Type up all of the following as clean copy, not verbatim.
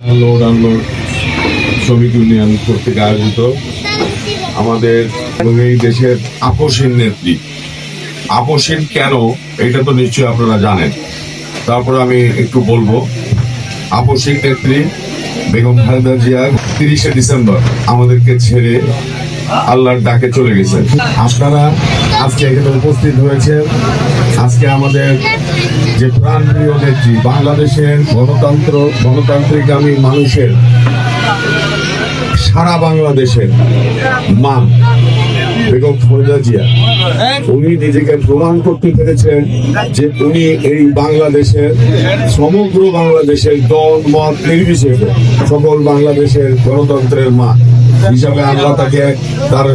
Load unload শ্রমিক union কর্তৃক আয়োজিত আমাদের এবং এই দেশের আপসহীন নেত্রী। আপসহীন কেন এটা তো নিশ্চয়ই আপনারা জানেন, তারপরে আমি একটু বলবো। আপসহীন নেত্রী বেগম খালেদা জিয়া 30শে ডিসেম্বর আমাদেরকে ছেড়ে আল্লাহর ডাকে চলে গেছেন। আপনারা আজকে এখানে উপস্থিত হয়েছে। আজকে আমাদের যে প্রাণপ্রিয় নেত্রী, বাংলাদেশের গণতান্ত্রিক মানুষের, সারা বাংলাদেশের মা বেগম খালেদা জিয়া, উনি নিজেকে প্রমাণ করতে পেরেছেন যে উনি এই বাংলাদেশের, সমগ্র বাংলাদেশের দল মত নির্বিশেষে সকল বাংলাদেশের গণতন্ত্রের মা হিসাবে আমরা তাকে, তার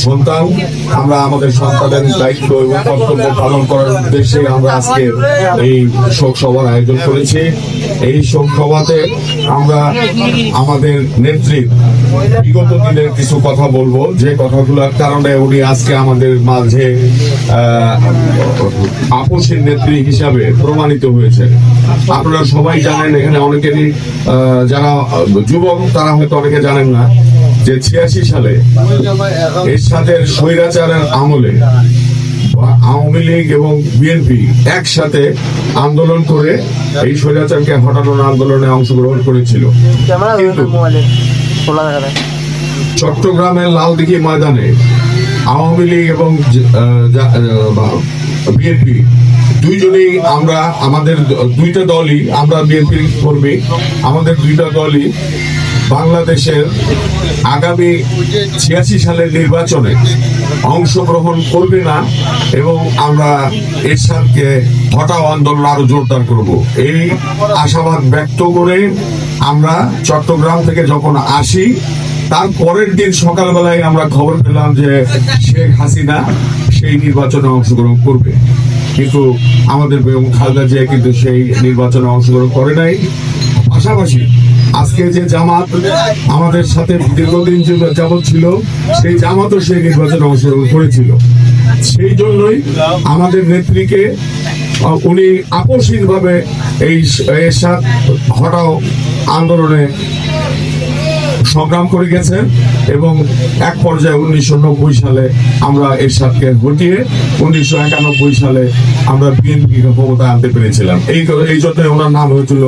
সন্তান, আমরা আমাদের সন্তানের দায়িত্ব এবং কর্তব্য পালন করার উদ্দেশ্যে আমরা আজকে এই শোক সভার আয়োজন করেছি। এই শোক সভাতে আমরা আমাদের নেত্রীর বিগত দিনের কিছু কথা বলবো, যে কথাগুলোর কারণে উনি আজকে আমাদের মাঝে আপসহীন নেত্রী হিসাবে প্রমাণিত হয়েছে। আপনারা সবাই জানেন, এখানে অনেকেরই যারা যুবক তারা হয়তো অনেকে জানেন না যে 86 সালে এরশাদের স্বৈরাচারের আমলে আওয়ামী লীগ এবং বিএনপি একসাথে আন্দোলন করে এই স্বৈরাচারকে হটানোর আন্দোলনে অংশগ্রহণ করেছিল। কিন্তু চট্টগ্রামের লালদিঘি ময়দানে আওয়ামী লীগ এবং বিএনপি দুইজনেই, আমরা আমাদের দুইটা দলই, আমরা বিএনপির কর্মী, আমাদের দুইটা দলই বাংলাদেশের আগামী 86 সালের নির্বাচনে অংশগ্রহণ করবে না এবং আমরা এরশাদকে হটাও আন্দোলন আরো জোরদার করব। এই আশাবাদ ব্যক্ত করে আমরা চট্টগ্রাম থেকে যখন আসি, তার পরের দিন সকালবেলায় আমরা খবর পেলাম যে শেখ হাসিনা সেই নির্বাচনে অংশগ্রহণ করবে, কিন্তু আমাদের বেগম খালেদা জিয়া কিন্তু সেই নির্বাচনে অংশগ্রহণ করে নাই। পাশাপাশি আজকে যে জামাত আমাদের সাথে দীর্ঘদিন যাবৎ ছিল, সেই জামাতও সেই নির্বাচনে অংশগ্রহণ করেছিল। সেই জন্যই আমাদের নেত্রীকে উনি আপসহীন ভাবে এই এরশাদ হটাও আন্দোলনে সংগ্রাম করে গেছেন এবং এক পর্যায়ে 1990 সালে আমরা এরশাদকে হটিয়ে 1991 সালে আমরা বিএনপি ক্ষমতায় আনতে পেরেছিলাম। এই জন্য ওনার নাম হয়েছিল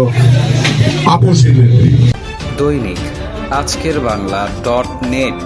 আপসহীন নেত্রী। দৈনিক আজকের বাংলা .net